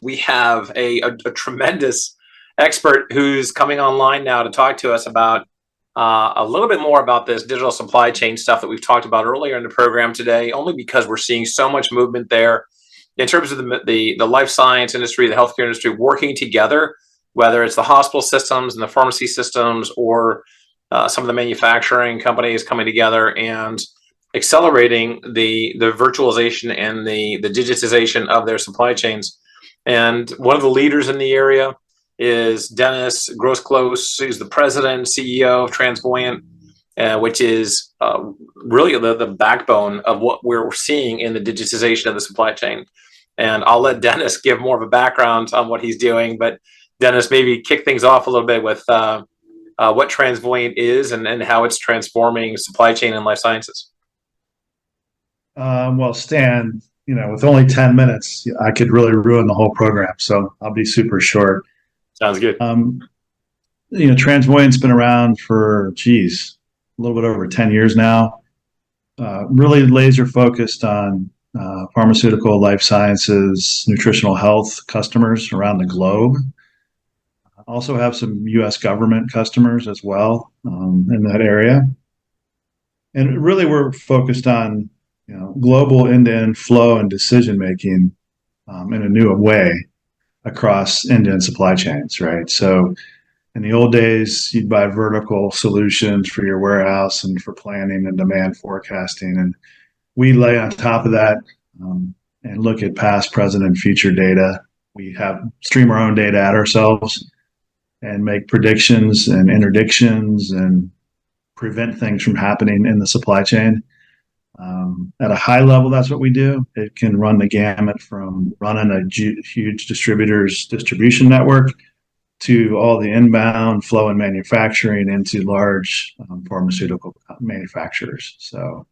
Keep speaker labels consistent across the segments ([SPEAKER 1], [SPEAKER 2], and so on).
[SPEAKER 1] we have a tremendous expert who's coming online now to talk to us about a little bit more about this digital supply chain stuff that we've talked about earlier in the program today, only because we're seeing so much movement there in terms of the life science industry, the healthcare industry working together, whether it's the hospital systems and the pharmacy systems or some of the manufacturing companies coming together and accelerating the virtualization and the digitization of their supply chains. And one of the leaders in the area is Dennis Groseclose, who's the president and CEO of Transvoyant, which is really the backbone of what we're seeing in the digitization of the supply chain. And I'll let Dennis give more of a background on what he's doing. But Dennis, maybe kick things off a little bit with what Transvoyant is and how it's transforming supply chain and life sciences.
[SPEAKER 2] Well, Stan, with only 10 minutes, I could really ruin the whole program. So I'll be super short.
[SPEAKER 1] Sounds good.
[SPEAKER 2] Transvoyant's been around for, a little bit over 10 years now. Really laser focused on pharmaceutical, life sciences, nutritional health customers around the globe. Also have some U.S. government customers as well in that area. And really we're focused on global end-to-end flow and decision-making in a new way across end-to-end supply chains, right? So in the old days, you'd buy vertical solutions for your warehouse and for planning and demand forecasting. And we lay on top of that and look at past, present, and future data. We stream our own data at ourselves and make predictions and interdictions and prevent things from happening in the supply chain. At a high level, that's what we do. It can run the gamut from running a huge distributor's distribution network to all the inbound flow and manufacturing into large pharmaceutical manufacturers. So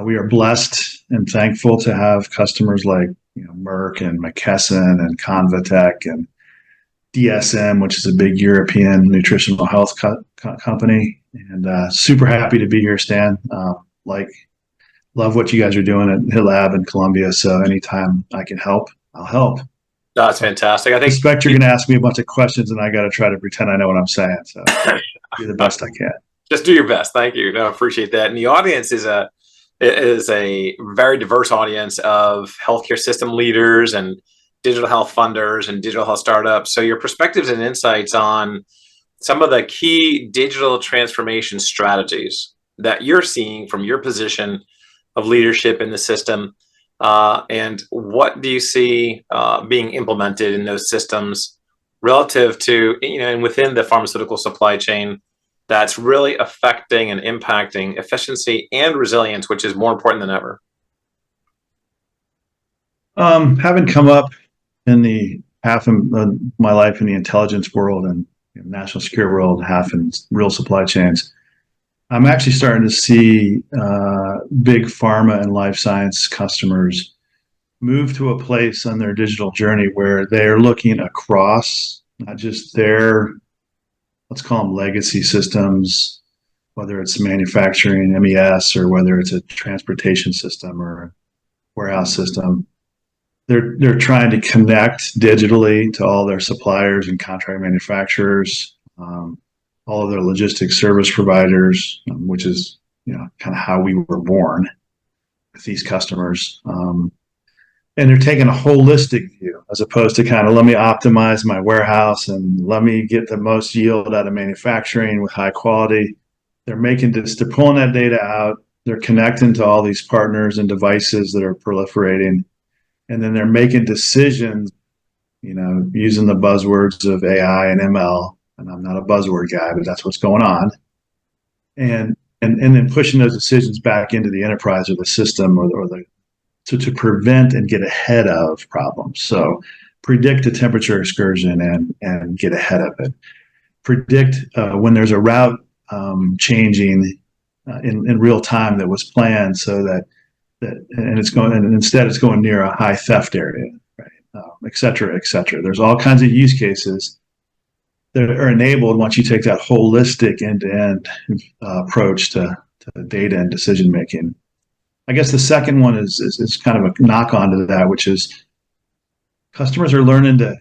[SPEAKER 2] we are blessed and thankful to have customers like Merck and McKesson and Convatec and DSM, which is a big European nutritional health company. And super happy to be here, Stan. Love what you guys are doing at Hill Lab in Columbia. So anytime I can help, I'll help.
[SPEAKER 1] That's fantastic.
[SPEAKER 2] I expect you're going to ask me a bunch of questions and I got to try to pretend I know what I'm saying. So do the best I can.
[SPEAKER 1] Just do your best. Thank you. No, I appreciate that. And the audience is a very diverse audience of healthcare system leaders and digital health funders and digital health startups. So your perspectives and insights on some of the key digital transformation strategies that you're seeing from your position of leadership in the system, and what do you see being implemented in those systems relative to, and within the pharmaceutical supply chain that's really affecting and impacting efficiency and resilience, which is more important than ever?
[SPEAKER 2] Having come up in the half of my life in the intelligence world and national security world, half in real supply chains, I'm actually starting to see big pharma and life science customers move to a place on their digital journey where they're looking across not just their, let's call them legacy systems, whether it's manufacturing, MES, or whether it's a transportation system or a warehouse system. They're trying to connect digitally to all their suppliers and contract manufacturers, all of their logistics service providers, which is kind of how we were born with these customers. And they're taking a holistic view as opposed to kind of let me optimize my warehouse and let me get the most yield out of manufacturing with high quality. They're pulling that data out. They're connecting to all these partners and devices that are proliferating. And then they're making decisions, using the buzzwords of AI and ML. And I'm not a buzzword guy, but that's what's going on. And then pushing those decisions back into the enterprise or the system to prevent and get ahead of problems. So predict a temperature excursion and get ahead of it. Predict when there's a route changing in real time that was planned so that instead it's going near a high theft area, right? Et cetera, et cetera. There's all kinds of use cases that are enabled once you take that holistic end-to-end approach to data and decision making. I guess the second one is kind of a knock on to that, which is customers are learning that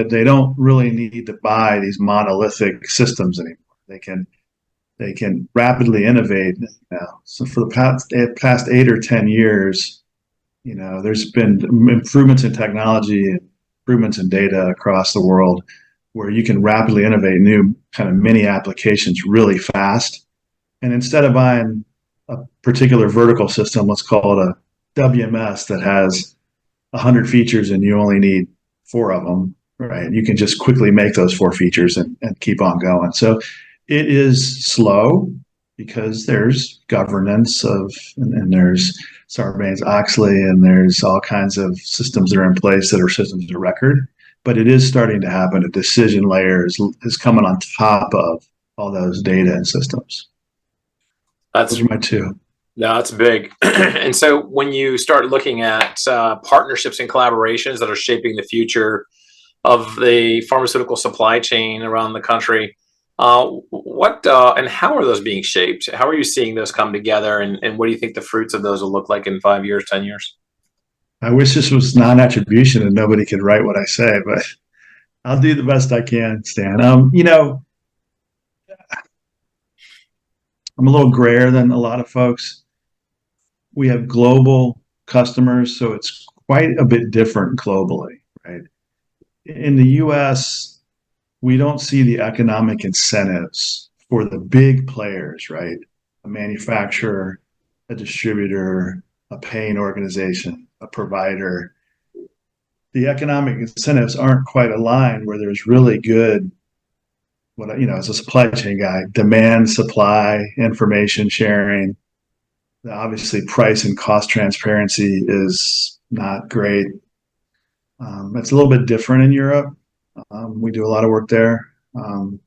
[SPEAKER 2] they don't really need to buy these monolithic systems anymore. They can rapidly innovate now. So for the past 8 or 10 years, there's been improvements in technology and improvements in data across the world where you can rapidly innovate new kind of mini applications really fast. And instead of buying a particular vertical system, let's call it a WMS that has 100 features and you only need four of them, right? You can just quickly make those four features and keep on going. So it is slow because there's governance and there's Sarbanes-Oxley, and there's all kinds of systems that are in place that are systems of record. But it is starting to happen. A decision layer is coming on top of all those data and systems.
[SPEAKER 1] That's
[SPEAKER 2] Those are my two.
[SPEAKER 1] No, that's big. And so when you start looking at partnerships and collaborations that are shaping the future of the pharmaceutical supply chain around the country, what and how are those being shaped? How are you seeing those come together? And what do you think the fruits of those will look like in 5 years, 10 years?
[SPEAKER 2] I wish this was non-attribution and nobody could write what I say, but I'll do the best I can, Stan. I'm a little grayer than a lot of folks. We have global customers, so it's quite a bit different globally, right? In the US, we don't see the economic incentives for the big players, right? A manufacturer, a distributor, a paying organization, a provider. The economic incentives aren't quite aligned where there's really good, as a supply chain guy, demand, supply, information sharing. Obviously, price and cost transparency is not great. It's a little bit different in Europe. We do a lot of work there. And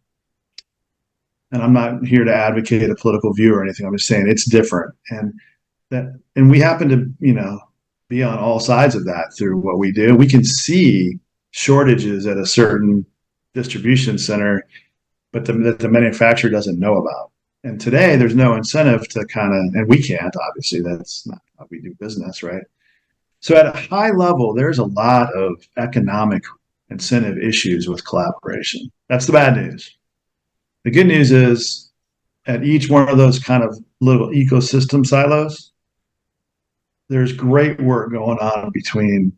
[SPEAKER 2] I'm not here to advocate a political view or anything. I'm just saying it's different. And we happen to, be on all sides of that through what we do. We can see shortages at a certain distribution center, but the manufacturer doesn't know about. And today there's no incentive to and we can't, obviously, that's not how we do business, right? So at a high level, there's a lot of economic incentive issues with collaboration. That's the bad news. The good news is at each one of those kind of little ecosystem silos, there's great work going on between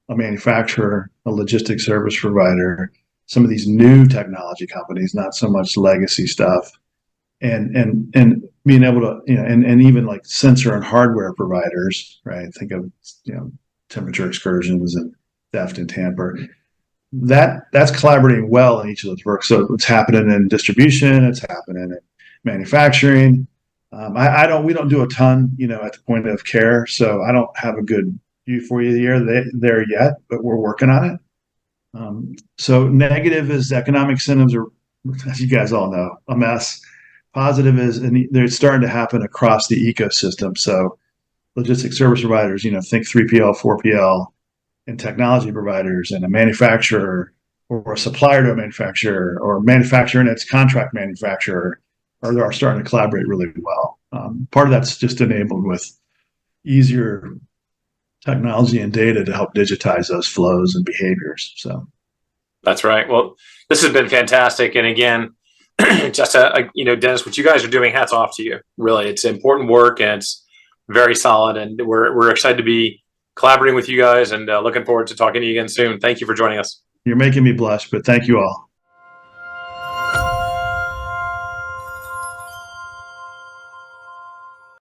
[SPEAKER 2] a manufacturer, a logistics service provider, some of these new technology companies, not so much legacy stuff, and being able to, and even like sensor and hardware providers, right? Think of, temperature excursions and theft and tamper. That's collaborating well in each of those works. So it's happening in distribution, it's happening in manufacturing. We don't do a ton, at the point of care. So I don't have a good view for you there yet, but we're working on it. So negative is economic incentives are, as you guys all know, a mess. Positive is, and they're starting to happen across the ecosystem. So logistics service providers, think 3PL, 4PL, and technology providers, and a manufacturer or a supplier to a manufacturer or manufacturer and its contract manufacturer are starting to collaborate really well. Part of that's just enabled with easier technology and data to help digitize those flows and behaviors. So
[SPEAKER 1] that's right. Well, this has been fantastic. And again, just Dennis, what you guys are doing, hats off to you. Really, it's important work and it's very solid. And we're excited to be collaborating with you guys and looking forward to talking to you again soon. Thank you for joining us.
[SPEAKER 2] You're making me blush, but thank you all.